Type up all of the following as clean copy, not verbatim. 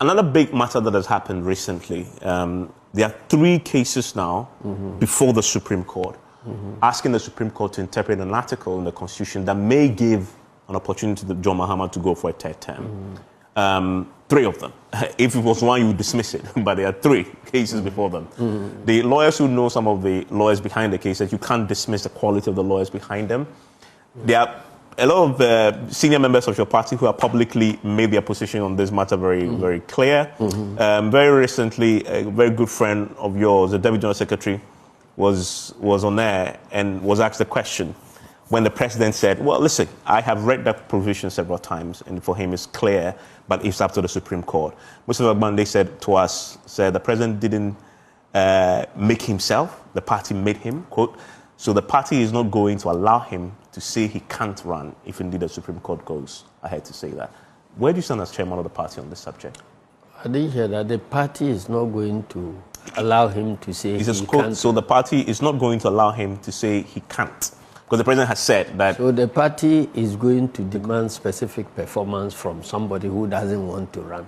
Another big matter that has happened recently, there are 3 cases now before the Supreme Court, asking the Supreme Court to interpret an article in the Constitution that may give an opportunity to John Mahama to go for a 3rd term. 3 of them. If it was 1, you would dismiss it, but there are 3 cases before them. The lawyers who know some of the lawyers behind the case said you can't dismiss the quality of the lawyers behind them. There are a lot of senior members of your party who have publicly made their position on this matter very clear. Very recently, a very good friend of yours, the Deputy General Secretary, was on air and was asked a question when the president said, well, listen, I have read that provision several times, and for him it's clear, but it's up to the Supreme Court. Mr. Agbande said to us, the president didn't make himself, the party made him, quote, so the party is not going to allow him to say he can't run if indeed the Supreme Court goes ahead to say that. Where do you stand as chairman of the party on this subject? I didn't hear that. The party is not going to allow him to say he can't. So the party is not going to allow him to say he can't? Because the president has said that... So the party is going to demand specific performance from somebody who doesn't want to run.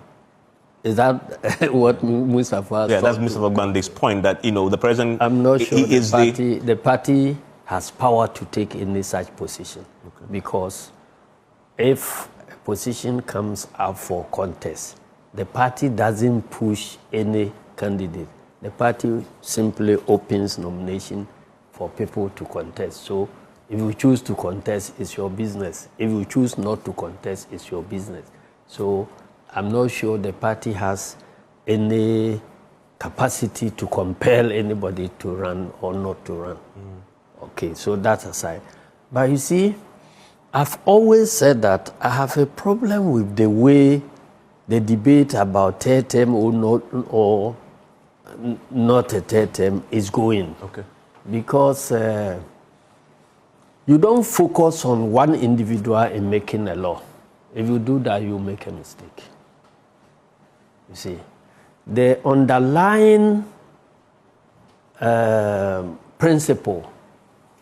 Is that what Mustafa? Yeah, that's Mr. Agbande's point that, the president... I'm not sure the party has power to take any such position. Okay. Because if a position comes up for contest, the party doesn't push any candidate. The party simply opens nomination for people to contest. So if you choose to contest, it's your business. If you choose not to contest, it's your business. So I'm not sure the party has any capacity to compel anybody to run or not to run. Okay, so that aside. But you see, I've always said that I have a problem with the way the debate about 3rd term or not a 3rd term is going. Okay. Because you don't focus on one individual in making a law. If you do that, you make a mistake. You see, the underlying principle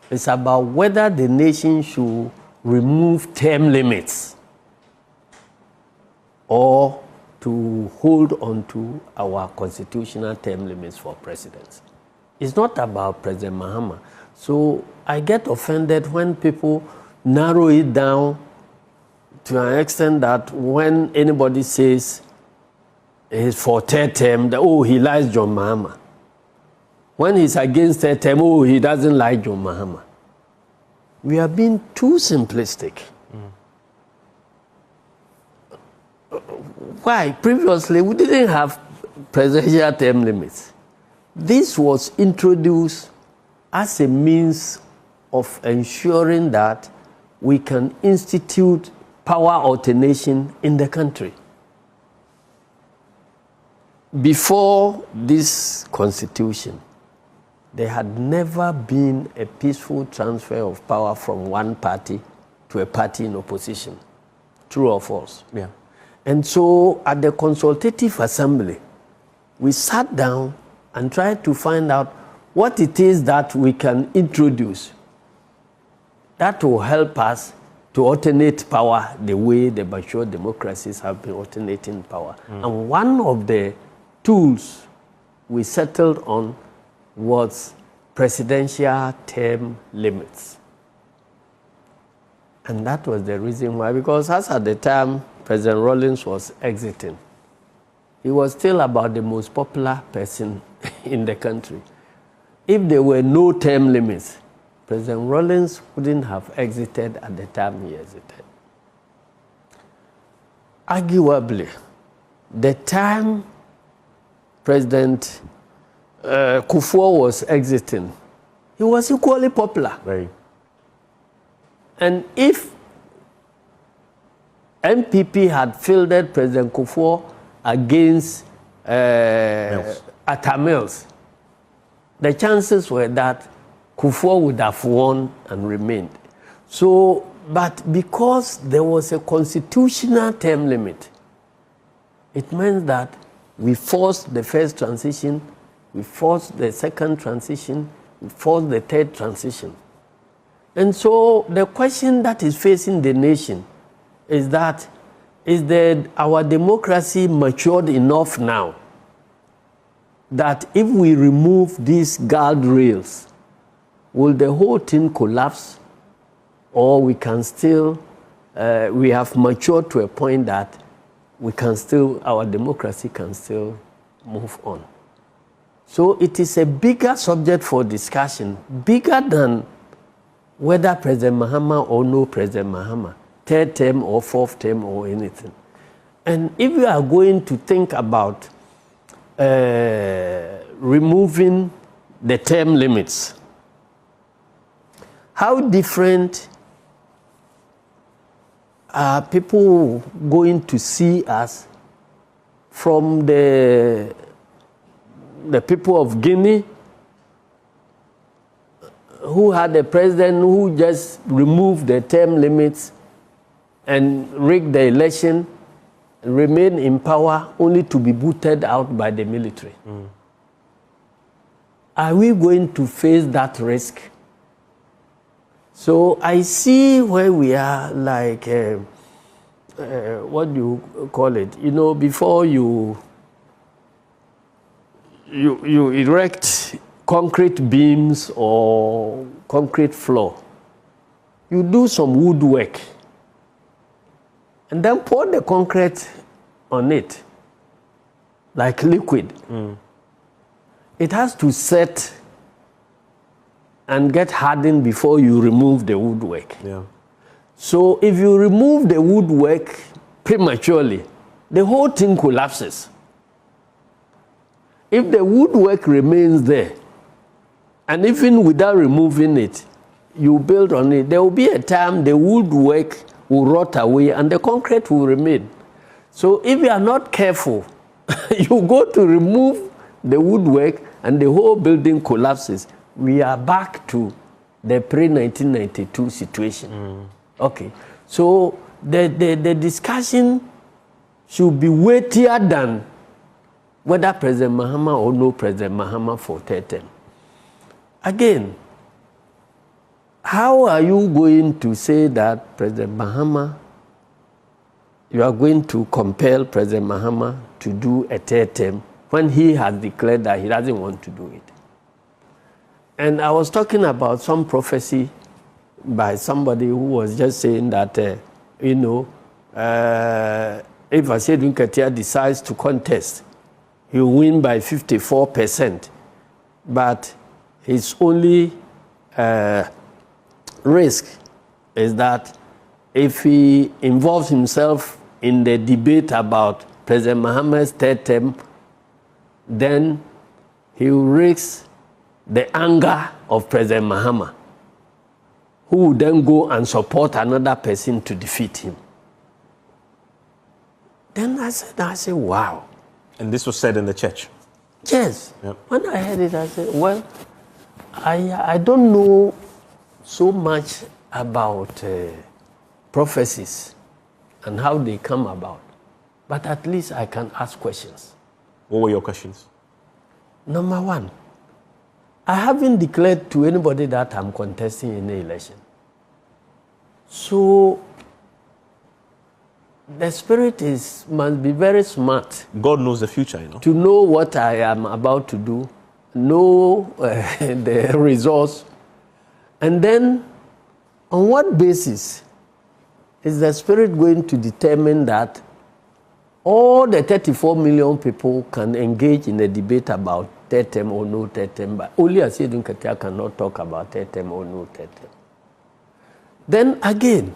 is about whether the nation should remove term limits or to hold on to our constitutional term limits for presidents. It's not about President Mahama. So I get offended when people narrow it down to an extent that when anybody says he's for 3rd term, he likes John Mahama. When he's against 3rd term, he doesn't like John Mahama. We are being too simplistic. Why? Previously, we didn't have presidential term limits. This was introduced as a means of ensuring that we can institute power alternation in the country. Before this constitution, there had never been a peaceful transfer of power from one party to a party in opposition. True or false? Yeah. And so at the Consultative Assembly, we sat down and tried to find out what it is that we can introduce that will help us to alternate power the way the mature democracies have been alternating power. And one of the tools we settled on was presidential term limits. And that was the reason why, because as at the time President Rawlings was exiting, he was still about the most popular person in the country. If there were no term limits, President Rawlings wouldn't have exited at the time he exited. Arguably, the time President Kufuor was exiting, he was equally popular. Right. And if MPP had fielded President Kufuor against Atta Mills, the chances were that Kufuor would have won and remained. So, but because there was a constitutional term limit, it meant that we forced the first transition, we forced the second transition, we forced the third transition. And so the question that is facing the nation is that is that our democracy matured enough now that if we remove these guardrails, will the whole thing collapse, or we can still, we have matured to a point that we can still, our democracy can still move on. So it is a bigger subject for discussion, bigger than whether President Mahama or no President Mahama, third term or fourth term or anything. And if we are going to think about removing the term limits, how different are people going to see us from the people of Guinea, who had a president who just removed the term limits and rigged the election, remained in power only to be booted out by the military? Are we going to face that risk? So I see where we are, like, what do you call it? You know, before you erect concrete beams or concrete floor, you do some woodwork and then pour the concrete on it like liquid. It has to set and get hardened before you remove the woodwork. Yeah. So if you remove the woodwork prematurely, the whole thing collapses. If the woodwork remains there, and even without removing it, you build on it, there will be a time the woodwork will rot away and the concrete will remain. So if you are not careful, you go to remove the woodwork and the whole building collapses. We are back to the pre-1992 situation. Okay, so the discussion should be weightier than whether President Mahama or no President Mahama for third term. Again, how are you going to say that President Mahama, you are going to compel President Mahama to do a third term when he has declared that he doesn't want to do it? And I was talking about some prophecy by somebody who was just saying that, if Asiedu Nketia decides to contest, he will win by 54%. But his only risk is that if he involves himself in the debate about President Mahama's third term, then he will risk the anger of President Mahama, who will then go and support another person to defeat him. Then I said, wow. And this was said in the church? Yes. Yep. When I heard it, I said, well, I don't know so much about prophecies and how they come about, but at least I can ask questions. What were your questions? Number one, I haven't declared to anybody that I'm contesting in the election. So the spirit must be very smart. God knows the future, to know what I am about to do, know the results, and then on what basis is the spirit going to determine that all the 34 million people can engage in a debate about third term or no third term, but only Asiedu Nketia cannot talk about third term or no third term? Then again,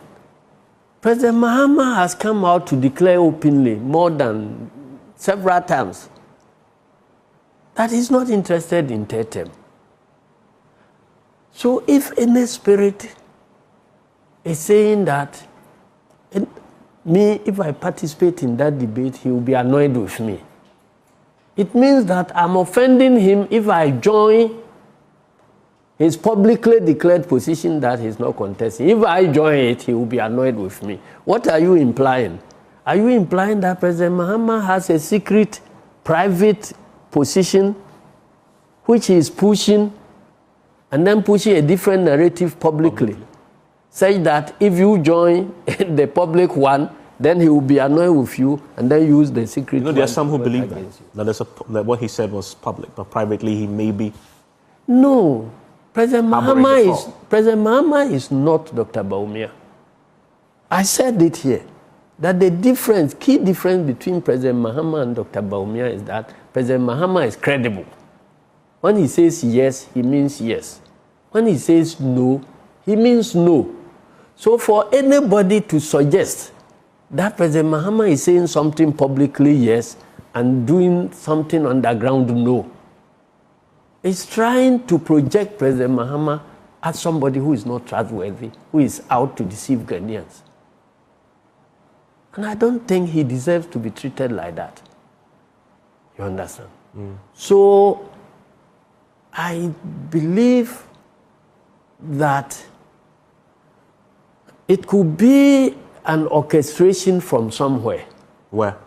President Mahama has come out to declare openly more than several times that he's not interested in third term. So if any spirit is saying that if I participate in that debate, he will be annoyed with me, it means that I'm offending him if I join his publicly declared position that he's not contesting. If I join it, he will be annoyed with me. What are you implying? Are you implying that President Mahama has a secret, private position which he is pushing, and then pushing a different narrative publicly, such that if you join the public one, then he will be annoyed with you and then use the secret. You know, there are some who believe that what he said was public, but privately he may be. No, President Mahama is not Dr. Bawumia. I said it here, that the key difference between President Mahama and Dr. Bawumia is that President Mahama is credible. When he says yes, he means yes. When he says no, he means no. So for anybody to suggest that President Mahama is saying something publicly yes and doing something underground no, is trying to project President Mahama as somebody who is not trustworthy, who is out to deceive Ghanaians. And I don't think he deserves to be treated like that. You understand? So I believe that it could be an orchestration from somewhere. Where?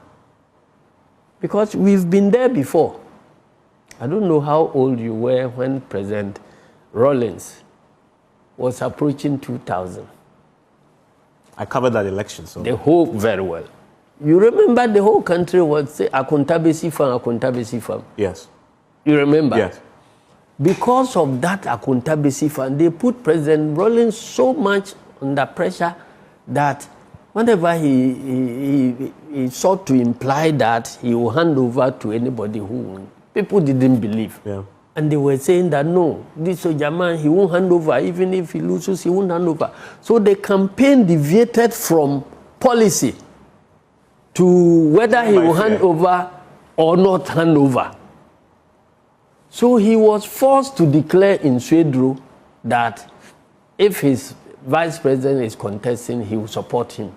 Because we've been there before. I don't know how old you were when President Rawlings was approaching 2000. I covered that election, so. The whole, very well. You remember the whole country was say, Akontabesi farm. Yes. You remember? Yes. Because of that Akontabesi farm, they put President Rawlings so much under pressure that whenever he sought to imply that he will hand over to anybody who won, people didn't believe. Yeah. And they were saying that no, this soldier man, he won't hand over. Even if he loses, he won't hand over. So the campaign deviated from policy to whether he will hand over or not hand over. So he was forced to declare in Swedru that if his vice president is contesting, he will support him.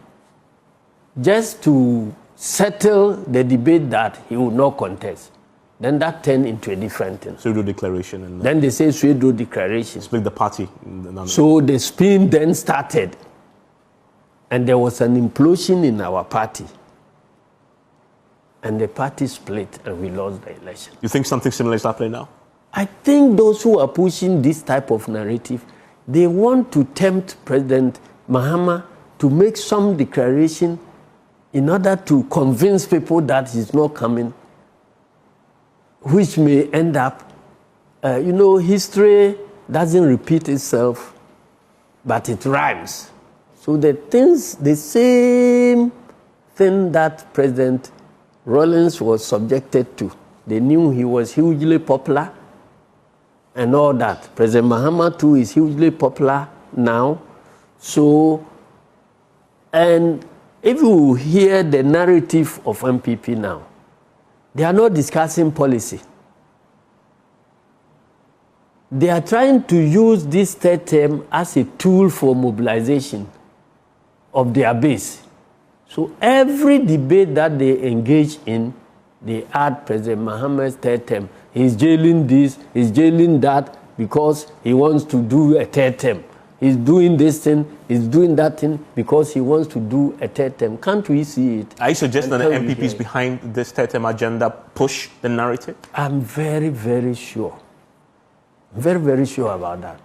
Just to settle the debate that he will not contest. Then that turned into a different thing. Swedru declaration. And then they say Swedru declaration. Split the party. So the spin then started. And there was an implosion in our party. And the party split and we lost the election. You think something similar is happening now? I think those who are pushing this type of narrative, they want to tempt President Mahama to make some declaration in order to convince people that he's not coming, which may end up, history doesn't repeat itself, but it rhymes. So the same thing that President Rawlings was subjected to, they knew he was hugely popular and all that. President Mahama too is hugely popular now. So, and if you hear the narrative of MPP now, they are not discussing policy. They are trying to use this third term as a tool for mobilization of their base. So every debate that they engage in, they add President Mahama's third term. He's jailing this, he's jailing that because he wants to do a third term. He's doing this thing, he's doing that thing because he wants to do a third term. Can't we see it? Are you suggesting that the MPPs behind this third term agenda push the narrative? I'm very, very sure. Very, very sure about that.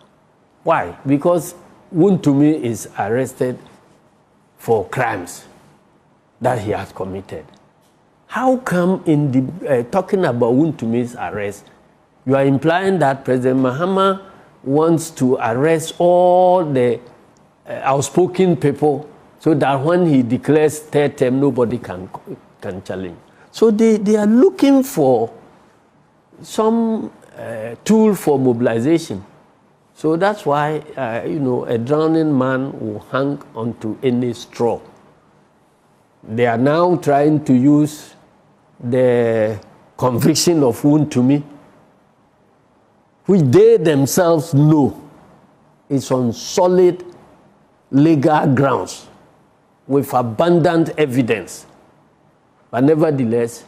Why? Because Wontumi is arrested for crimes that he has committed. How come in the talking about Wontumi's arrest, you are implying that President Mahama wants to arrest all the outspoken people so that when he declares third term, nobody can challenge. So they are looking for some tool for mobilization. So that's why, a drowning man will hang onto any straw. They are now trying to use the conviction of Wontumi, which they themselves know is on solid legal grounds with abundant evidence. But nevertheless,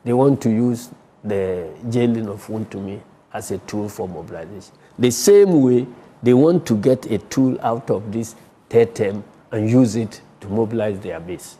they want to use the jailing of Wontumi as a tool for mobilization. The same way they want to get a tool out of this third term and use it to mobilize their base.